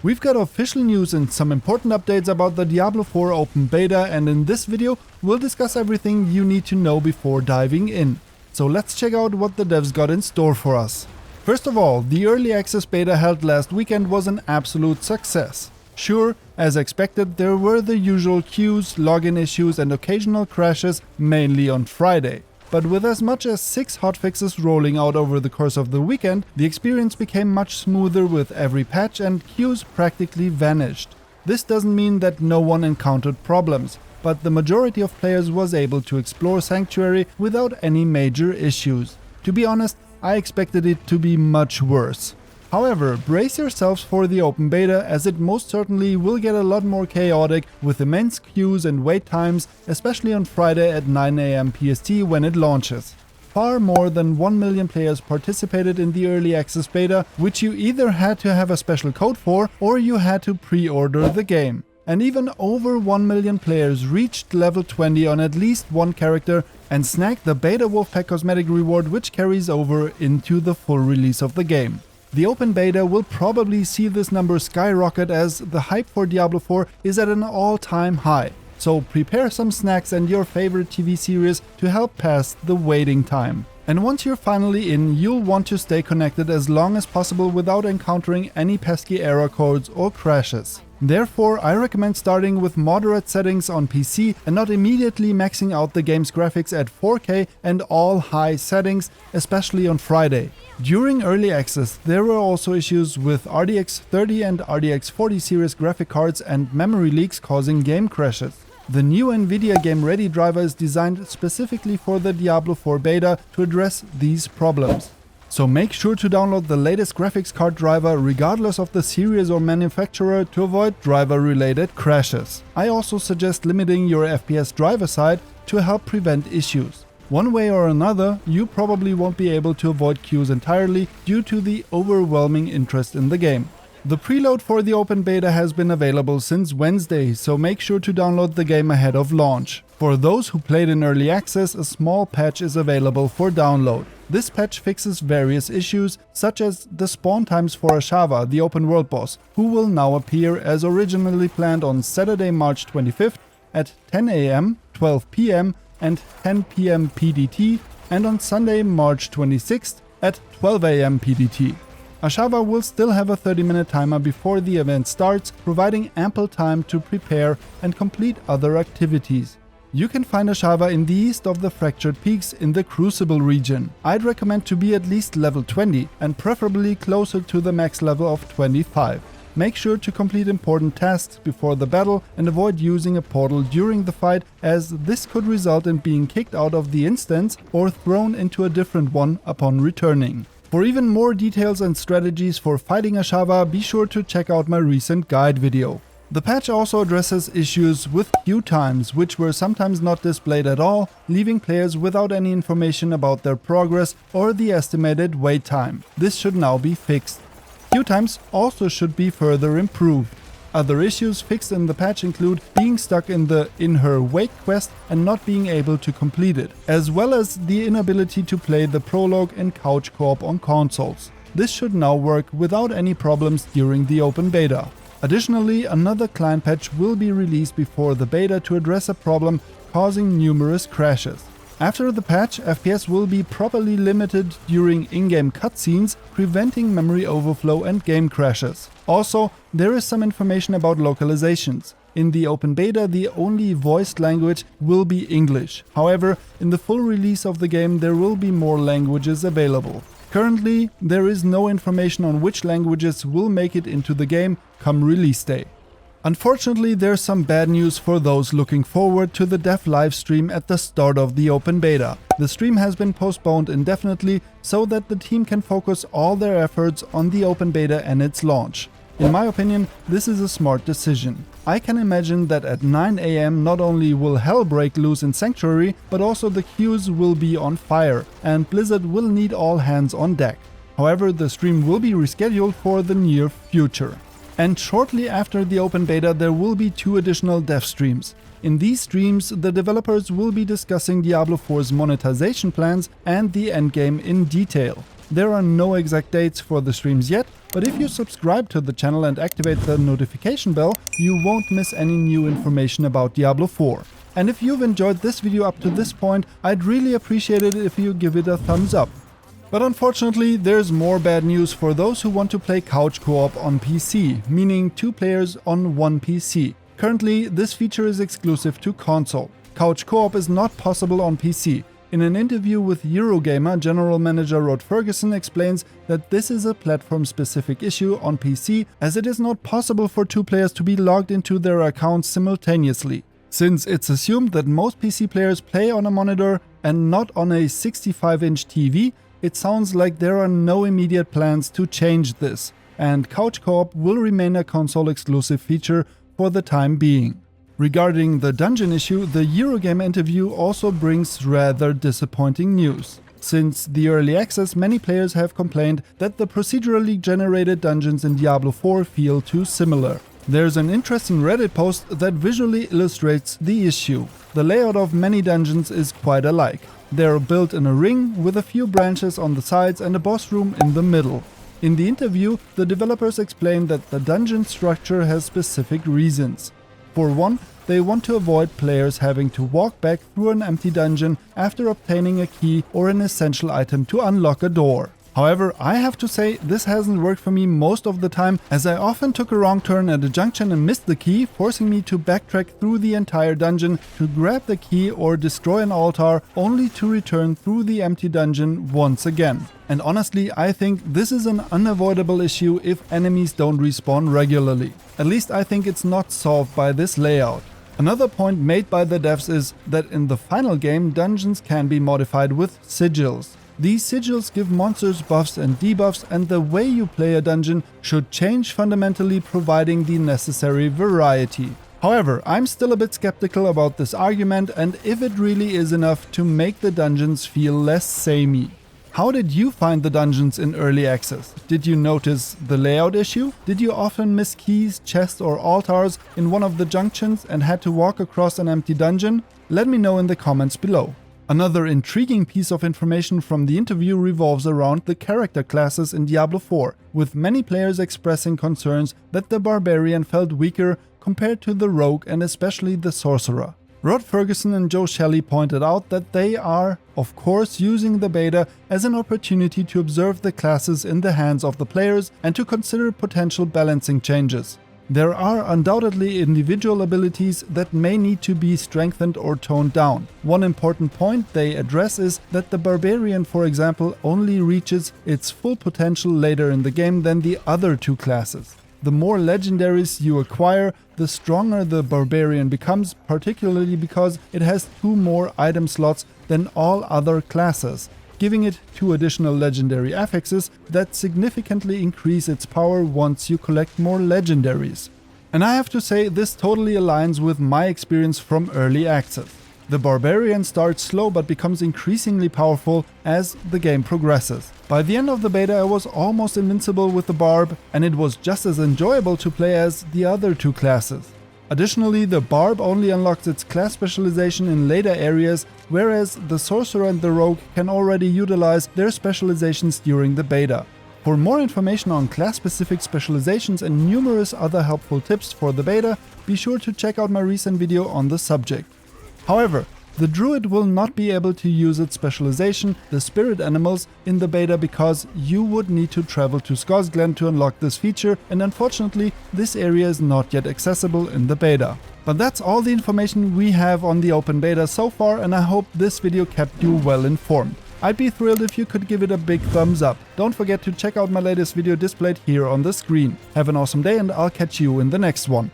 We've got official news and some important updates about the Diablo IV open beta, and in this video we'll discuss everything you need to know before diving in. So let's check out what the devs got in store for us. First of all, the early access beta held last weekend was an absolute success. Sure, as expected, there were the usual queues, login issues and occasional crashes, mainly on Friday. But with as much as 6 hotfixes rolling out over the course of the weekend, the experience became much smoother with every patch and queues practically vanished. This doesn't mean that no one encountered problems, but the majority of players was able to explore Sanctuary without any major issues. To be honest, I expected it to be much worse. However, brace yourselves for the open beta, as it most certainly will get a lot more chaotic with immense queues and wait times, especially on Friday at 9 AM PST when it launches. Far more than 1 million players participated in the early access beta, which you either had to have a special code for or you had to pre-order the game. And even over 1 million players reached level 20 on at least one character and snagged the Beta Wolfpack cosmetic reward, which carries over into the full release of the game. The open beta will probably see this number skyrocket, as the hype for Diablo IV is at an all-time high. So prepare some snacks and your favorite TV series to help pass the waiting time. And once you're finally in, you'll want to stay connected as long as possible without encountering any pesky error codes or crashes. Therefore, I recommend starting with moderate settings on PC and not immediately maxing out the game's graphics at 4K and all high settings, especially on Friday. During early access, there were also issues with RTX 30 and RTX 40 series graphic cards and memory leaks causing game crashes. The new NVIDIA Game Ready driver is designed specifically for the Diablo IV beta to address these problems. So make sure to download the latest graphics card driver regardless of the series or manufacturer to avoid driver-related crashes. I also suggest limiting your FPS driver side to help prevent issues. One way or another, you probably won't be able to avoid queues entirely due to the overwhelming interest in the game. The preload for the open beta has been available since Wednesday, so make sure to download the game ahead of launch. For those who played in early access, a small patch is available for download. This patch fixes various issues, such as the spawn times for Ashava, the open world boss, who will now appear as originally planned on Saturday, March 25th at 10 AM, 12 PM and 10 PM PDT, and on Sunday, March 26th at 12 AM PDT. Ashava will still have a 30-minute timer before the event starts, providing ample time to prepare and complete other activities. You can find Ashava in the east of the Fractured Peaks in the Crucible region. I'd recommend to be at least level 20 and preferably closer to the max level of 25. Make sure to complete important tasks before the battle and avoid using a portal during the fight, as this could result in being kicked out of the instance or thrown into a different one upon returning. For even more details and strategies for fighting Ashava, be sure to check out my recent guide video. The patch also addresses issues with queue times, which were sometimes not displayed at all, leaving players without any information about their progress or the estimated wait time. This should now be fixed. Queue times also should be further improved. Other issues fixed in the patch include being stuck in the In Her Wake quest and not being able to complete it, as well as the inability to play the prologue in couch co-op on consoles. This should now work without any problems during the open beta. Additionally, another client patch will be released before the beta to address a problem causing numerous crashes. After the patch, FPS will be properly limited during in-game cutscenes, preventing memory overflow and game crashes. Also, there is some information about localizations. In the open beta, the only voiced language will be English. However, in the full release of the game, there will be more languages available. Currently, there is no information on which languages will make it into the game come release day. Unfortunately, there's some bad news for those looking forward to the dev livestream at the start of the open beta. The stream has been postponed indefinitely so that the team can focus all their efforts on the open beta and its launch. In my opinion, this is a smart decision. I can imagine that at 9 AM not only will hell break loose in Sanctuary, but also the queues will be on fire, and Blizzard will need all hands on deck. However, the stream will be rescheduled for the near future. And shortly after the open beta there will be 2 additional dev streams. In these streams, the developers will be discussing Diablo 4's monetization plans and the endgame in detail. There are no exact dates for the streams yet, but if you subscribe to the channel and activate the notification bell, you won't miss any new information about Diablo 4. And if you've enjoyed this video up to this point, I'd really appreciate it if you give it a thumbs up. But unfortunately, there's more bad news for those who want to play couch co-op on PC, meaning 2 players on 1 PC. Currently, this feature is exclusive to console. Couch co-op is not possible on PC. In an interview with Eurogamer, General Manager Rod Ferguson explains that this is a platform-specific issue on PC, as it is not possible for 2 players to be logged into their accounts simultaneously. Since it's assumed that most PC players play on a monitor and not on a 65-inch TV, it sounds like there are no immediate plans to change this, and couch co-op will remain a console-exclusive feature for the time being. Regarding the dungeon issue, the Eurogamer interview also brings rather disappointing news. Since the early access, many players have complained that the procedurally generated dungeons in Diablo 4 feel too similar. There's an interesting Reddit post that visually illustrates the issue. The layout of many dungeons is quite alike. They're built in a ring with a few branches on the sides and a boss room in the middle. In the interview, the developers explained that the dungeon structure has specific reasons. For one, they want to avoid players having to walk back through an empty dungeon after obtaining a key or an essential item to unlock a door. However, I have to say this hasn't worked for me most of the time, as I often took a wrong turn at a junction and missed the key, forcing me to backtrack through the entire dungeon to grab the key or destroy an altar, only to return through the empty dungeon once again. And honestly, I think this is an unavoidable issue if enemies don't respawn regularly. At least I think it's not solved by this layout. Another point made by the devs is that in the final game, dungeons can be modified with sigils. These sigils give monsters buffs and debuffs, and the way you play a dungeon should change fundamentally, providing the necessary variety. However, I'm still a bit skeptical about this argument and if it really is enough to make the dungeons feel less samey. How did you find the dungeons in early access? Did you notice the layout issue? Did you often miss keys, chests or altars in one of the junctions and had to walk across an empty dungeon? Let me know in the comments below. Another intriguing piece of information from the interview revolves around the character classes in Diablo 4, with many players expressing concerns that the Barbarian felt weaker compared to the Rogue and especially the Sorcerer. Rod Ferguson and Joe Shelley pointed out that they are, of course, using the beta as an opportunity to observe the classes in the hands of the players and to consider potential balancing changes. There are undoubtedly individual abilities that may need to be strengthened or toned down. One important point they address is that the Barbarian, for example, only reaches its full potential later in the game than the other 2 classes. The more legendaries you acquire, the stronger the Barbarian becomes, particularly because it has 2 more item slots than all other classes, giving it 2 additional legendary affixes that significantly increase its power once you collect more legendaries. And I have to say, this totally aligns with my experience from early access. The Barbarian starts slow but becomes increasingly powerful as the game progresses. By the end of the beta I was almost invincible with the Barb, and it was just as enjoyable to play as the other 2 classes. Additionally, the Barb only unlocks its class specialization in later areas, whereas the Sorcerer and the Rogue can already utilize their specializations during the beta. For more information on class-specific specializations and numerous other helpful tips for the beta, be sure to check out my recent video on the subject. However, the Druid will not be able to use its specialization, the Spirit Animals, in the beta because you would need to travel to Skorsglen to unlock this feature, and unfortunately this area is not yet accessible in the beta. But that's all the information we have on the open beta so far, and I hope this video kept you well informed. I'd be thrilled if you could give it a big thumbs up. Don't forget to check out my latest video displayed here on the screen. Have an awesome day and I'll catch you in the next one.